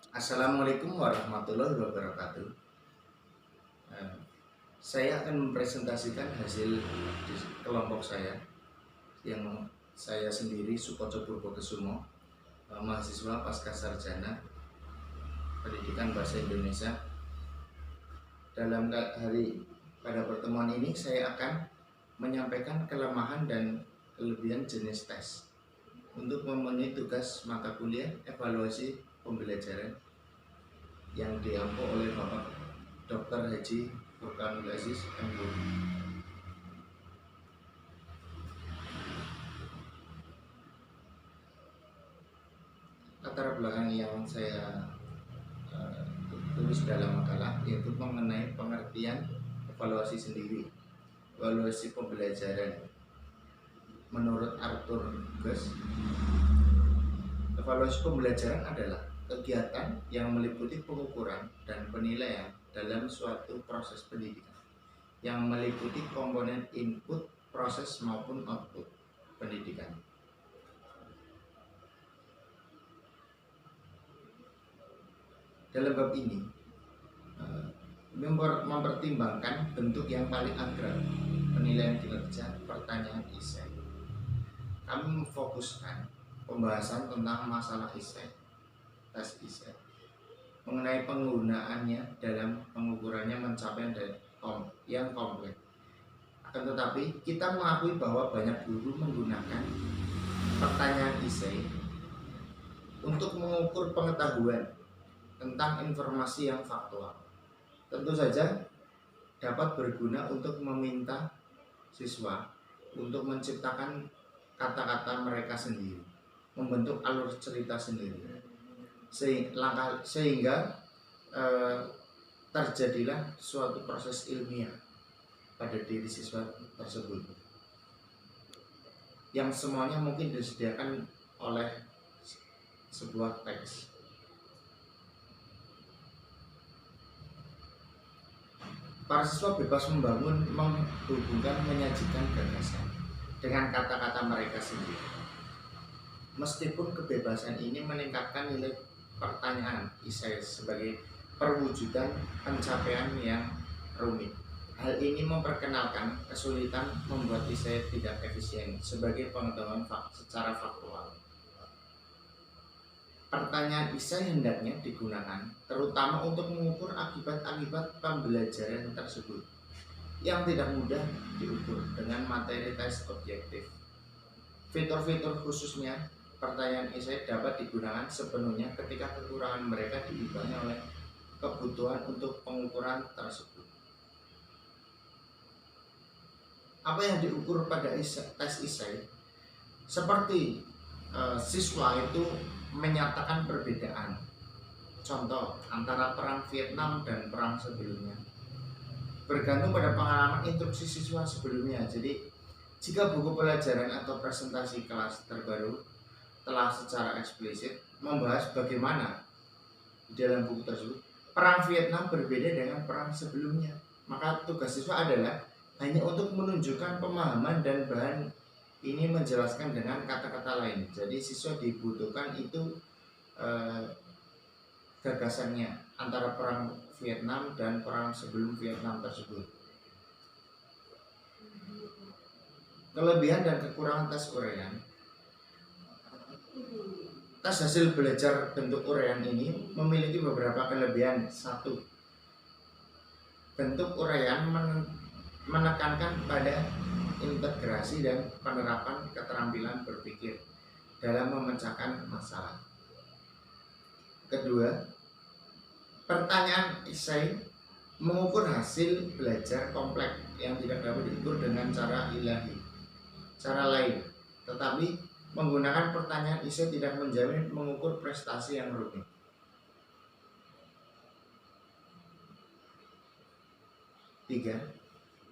Assalamualaikum warahmatullahi wabarakatuh. Eh, Saya akan mempresentasikan hasil di kelompok saya yang saya sendiri Sukoco Purbokesumo, mahasiswa pasca sarjana pendidikan bahasa Indonesia. Pada pertemuan ini saya akan menyampaikan kelemahan dan kelebihan jenis tes untuk memenuhi tugas mata kuliah evaluasi pembelajaran yang diampu oleh Bapak Dr. Haji Burkanul Aziz MHum. Latar belakang yang saya tulis dalam makalah yaitu mengenai pengertian evaluasi sendiri, evaluasi pembelajaran. Menurut Arthur Gus, evaluasi pembelajaran adalah kegiatan yang meliputi pengukuran dan penilaian dalam suatu proses pendidikan yang meliputi komponen input, proses maupun output pendidikan. Dalam bab ini mempertimbangkan bentuk yang paling agrab, penilaian kinerja, pertanyaan esai. Kami memfokuskan pembahasan tentang masalah esai, tes esai, mengenai penggunaannya dalam pengukurannya mencapai yang kompleks. Akan tetapi kita mengakui bahwa banyak guru menggunakan pertanyaan esai untuk mengukur pengetahuan tentang informasi yang faktual. Tentu saja dapat berguna untuk meminta siswa untuk menciptakan kata-kata mereka sendiri, membentuk alur cerita sendiri, sehingga terjadilah suatu proses ilmiah pada diri siswa tersebut yang semuanya mungkin disediakan oleh sebuah teks. Para siswa bebas membangun, menghubungkan, menyajikan gagasan dengan kata-kata mereka sendiri. Meskipun kebebasan ini meningkatkan nilai pertanyaan esai sebagai perwujudan pencapaian yang rumit. Hal ini memperkenalkan kesulitan membuat esai tidak efisien sebagai pengetahuan secara faktual. Pertanyaan esai hendaknya digunakan terutama untuk mengukur akibat-akibat pembelajaran tersebut yang tidak mudah diukur dengan materi tes objektif. Fitur-fitur khususnya pertanyaan esai dapat digunakan sepenuhnya ketika kekurangan mereka diimbangi oleh kebutuhan untuk pengukuran tersebut. Apa yang diukur pada tes esai? Seperti siswa itu menyatakan perbedaan, contoh antara perang Vietnam dan perang sebelumnya, bergantung pada pengalaman instruksi siswa sebelumnya. Jadi jika buku pelajaran atau presentasi kelas terbaru telah secara eksplisit membahas bagaimana di dalam buku tersebut perang Vietnam berbeda dengan perang sebelumnya, maka tugas siswa adalah hanya untuk menunjukkan pemahaman dan bahan ini menjelaskan dengan kata-kata lain. Jadi siswa dibutuhkan itu gagasannya antara perang Vietnam dan perang sebelum Vietnam tersebut. Kelebihan dan kekurangan tes uraian. Tes hasil belajar bentuk uraian ini memiliki beberapa kelebihan. 1. Bentuk uraian menekankan pada integrasi dan penerapan keterampilan berpikir dalam memecahkan masalah. Kedua, pertanyaan esai mengukur hasil belajar kompleks yang tidak dapat diukur dengan cara lain. Tetapi menggunakan pertanyaan esai tidak menjamin mengukur prestasi yang rumit. 3.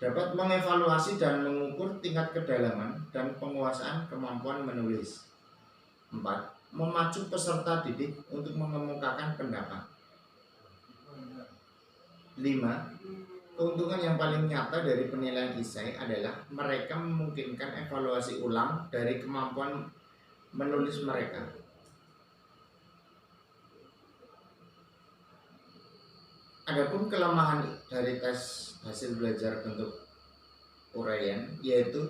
Dapat mengevaluasi dan mengukur tingkat kedalaman dan penguasaan kemampuan menulis. 4. Memacu peserta didik untuk mengemukakan pendapat. 5. Keuntungan yang paling nyata dari penilaian esai adalah mereka memungkinkan evaluasi ulang dari kemampuan menulis mereka. Adapun kelemahan dari tes hasil belajar bentuk uraian yaitu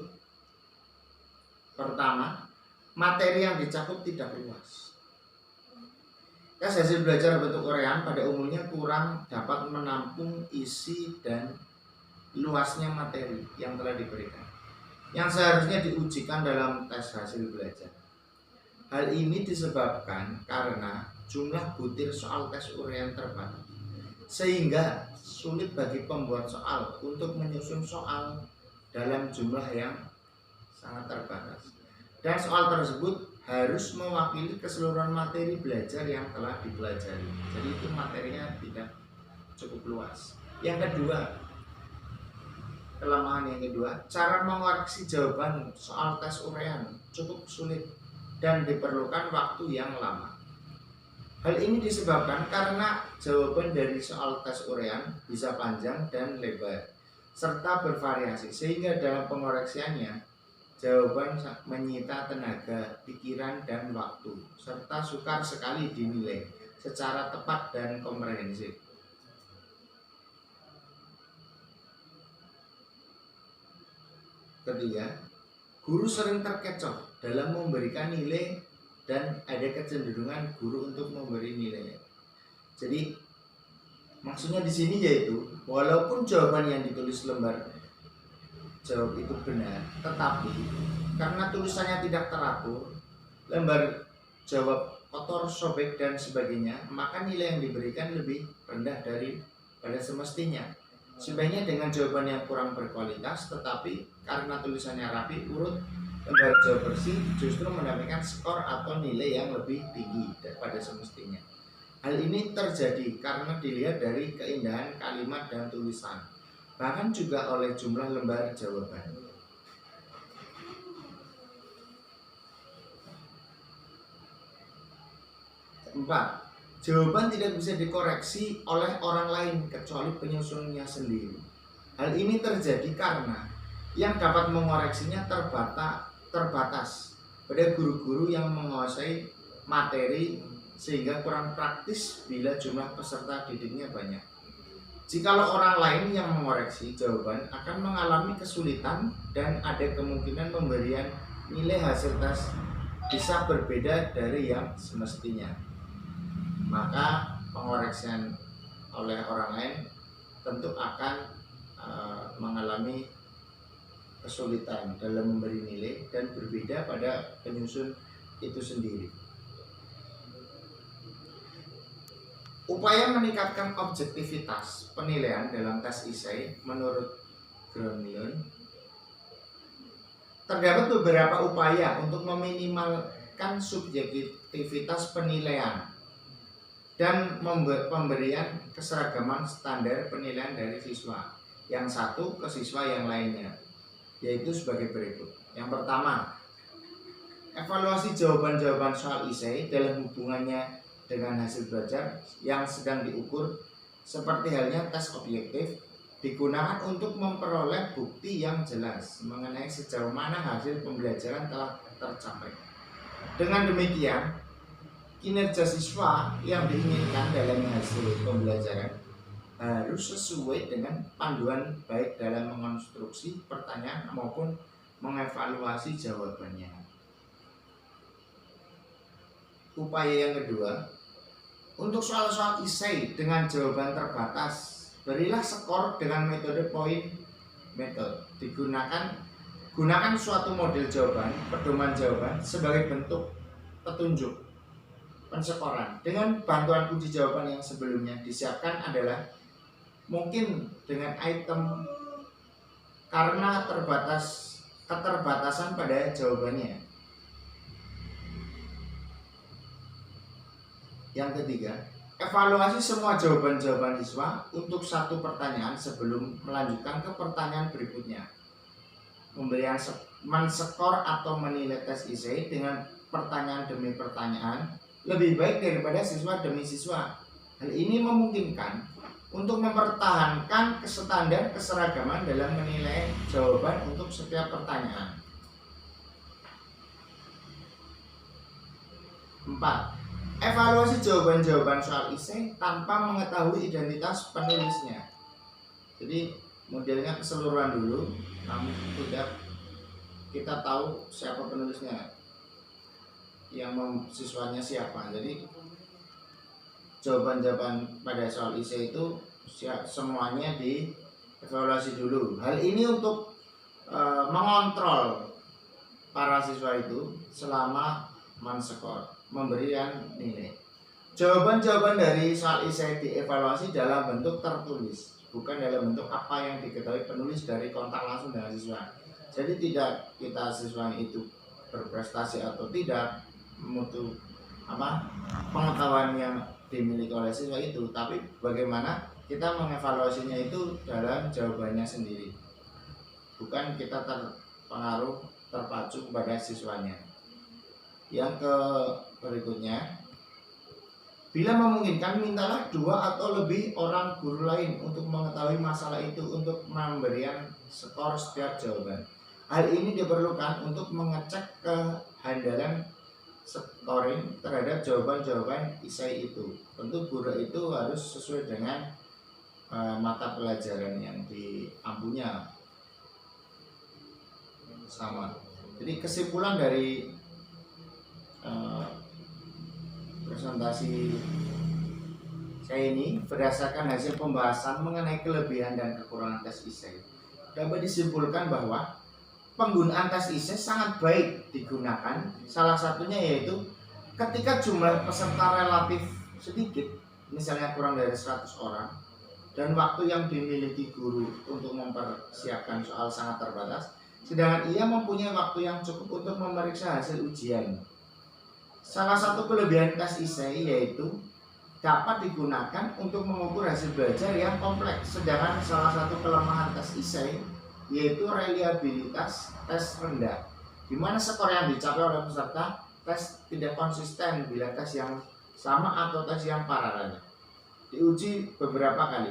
pertama, materi yang dicakup tidak luas. Tes hasil belajar bentuk uraian pada umumnya kurang dapat menampung isi dan luasnya materi yang telah diberikan, yang seharusnya diujikan dalam tes hasil belajar. Hal ini disebabkan karena jumlah butir soal tes uraian terbatas, sehingga sulit bagi pembuat soal untuk menyusun soal dalam jumlah yang sangat terbatas. Dan soal tersebut harus mewakili keseluruhan materi belajar yang telah dipelajari. Jadi itu materinya tidak cukup luas. Yang kedua, kelemahan yang kedua, cara mengoreksi jawaban soal tes uraian cukup sulit dan diperlukan waktu yang lama. Hal ini disebabkan karena jawaban dari soal tes uraian bisa panjang dan lebar, serta bervariasi, sehingga dalam pengoreksiannya jawaban menyita tenaga, pikiran, dan waktu, serta sukar sekali dinilai secara tepat dan komprehensif. Ketiga, guru sering terkecoh dalam memberikan nilai dan ada kecenderungan guru untuk memberi nilai. Jadi maksudnya di sini yaitu walaupun jawaban yang ditulis lembar jawab itu benar, tetapi karena tulisannya tidak teratur, lembar jawab kotor, sobek, dan sebagainya, maka nilai yang diberikan lebih rendah daripada semestinya. Sebaiknya dengan jawaban yang kurang berkualitas, tetapi karena tulisannya rapi, urut, lembar jawab bersih, justru mendapatkan skor atau nilai yang lebih tinggi daripada semestinya. Hal ini terjadi karena dilihat dari keindahan kalimat dan tulisan, bahkan juga oleh jumlah lembar jawaban. Keempat, jawaban tidak bisa dikoreksi oleh orang lain kecuali penyusunnya sendiri. Hal ini terjadi karena yang dapat mengoreksinya terbatas pada guru-guru yang menguasai materi, sehingga kurang praktis bila jumlah peserta didiknya banyak. Jikalau orang lain yang mengoreksi jawaban akan mengalami kesulitan dan ada kemungkinan pemberian nilai hasil tes bisa berbeda dari yang semestinya. Maka pengoreksian oleh orang lain tentu akan mengalami kesulitan dalam memberi nilai dan berbeda pada penyusun itu sendiri. Upaya meningkatkan objektivitas penilaian dalam tes esai menurut Groenlund, terdapat beberapa upaya untuk meminimalkan subjektivitas penilaian dan pemberian keseragaman standar penilaian dari siswa yang satu ke siswa yang lainnya, yaitu sebagai berikut. Yang pertama, evaluasi jawaban-jawaban soal esai dalam hubungannya dengan hasil belajar yang sedang diukur, seperti halnya tes objektif, digunakan untuk memperoleh bukti yang jelas mengenai sejauh mana hasil pembelajaran telah tercapai. Dengan demikian, kinerja siswa yang diinginkan dalam hasil pembelajaran harus sesuai dengan panduan baik dalam mengonstruksi pertanyaan maupun mengevaluasi jawabannya. Upaya yang kedua, untuk soal-soal esai dengan jawaban terbatas, berilah skor dengan metode point method. Gunakan suatu model jawaban, pedoman jawaban sebagai bentuk petunjuk penskoran. Dengan bantuan kunci jawaban yang sebelumnya disiapkan adalah mungkin dengan item karena keterbatasan pada jawabannya. Yang ketiga, evaluasi semua jawaban-jawaban siswa untuk satu pertanyaan sebelum melanjutkan ke pertanyaan berikutnya. Pemberian menskor atau menilai tes esai dengan pertanyaan demi pertanyaan lebih baik daripada siswa demi siswa. Hal ini memungkinkan untuk mempertahankan standar keseragaman dalam menilai jawaban untuk setiap pertanyaan. 4. Evaluasi jawaban-jawaban soal esai tanpa mengetahui identitas penulisnya. Jadi modelnya keseluruhan dulu, namun tidak kita tahu siapa penulisnya, yang siswanya siapa. Jadi jawaban-jawaban pada soal esai itu semuanya dievaluasi dulu. Hal ini untuk mengontrol para siswa itu selama men-skor, memberikan nilai. Jawaban-jawaban dari soal esai dievaluasi dalam bentuk tertulis, bukan dalam bentuk apa yang diketahui penulis dari kontak langsung dengan siswa. Jadi tidak kita siswa itu berprestasi atau tidak, mutu pengetahuan yang dimiliki oleh siswa itu, tapi bagaimana kita mengevaluasinya itu dalam jawabannya sendiri, bukan kita terpengaruh terpacu kepada siswanya. Yang berikutnya, bila memungkinkan mintalah 2 atau lebih orang guru lain untuk mengetahui masalah itu untuk memberikan skor setiap jawaban. Hal ini diperlukan untuk mengecek kehandalan scoring terhadap jawaban-jawaban esai itu. Tentu guru itu harus sesuai dengan mata pelajaran yang diampunya sama. Jadi kesimpulan dari presentasi saya ini berdasarkan hasil pembahasan mengenai kelebihan dan kekurangan tes esai, dapat disimpulkan bahwa penggunaan tes esai sangat baik digunakan. Salah satunya yaitu ketika jumlah peserta relatif sedikit, misalnya kurang dari 100 orang, dan waktu yang dimiliki guru untuk mempersiapkan soal sangat terbatas, sedangkan ia mempunyai waktu yang cukup untuk memeriksa hasil ujian. Salah satu kelebihan tes esai yaitu dapat digunakan untuk mengukur hasil belajar yang kompleks, sedangkan salah satu kelemahan tes esai yaitu reliabilitas tes rendah, di mana skor yang dicapai oleh peserta tes tidak konsisten bila tes yang sama atau tes yang paralel diuji beberapa kali.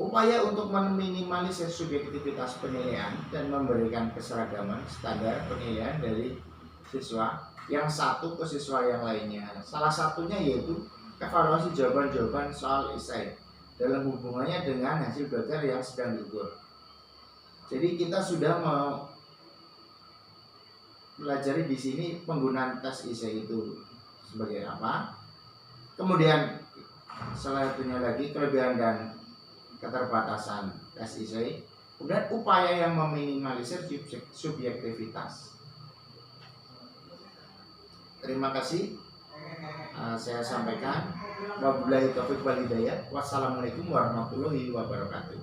Upaya untuk meminimalisir subjektivitas penilaian dan memberikan keseragaman standar penilaian dari siswa yang satu ke siswa yang lainnya. Salah satunya yaitu evaluasi jawaban-jawaban soal esai dalam hubungannya dengan hasil belajar yang sedang diukur. Jadi kita sudah mempelajari di sini penggunaan tes esai itu sebagai apa. Kemudian selanjutnya lagi kelebihan dan keterbatasan tes esai. Kemudian upaya yang meminimalisir subjektivitas. Terima kasih. Saya sampaikan. Wabillahi taufiq wal hidayah. Wassalamualaikum warahmatullahi wabarakatuh.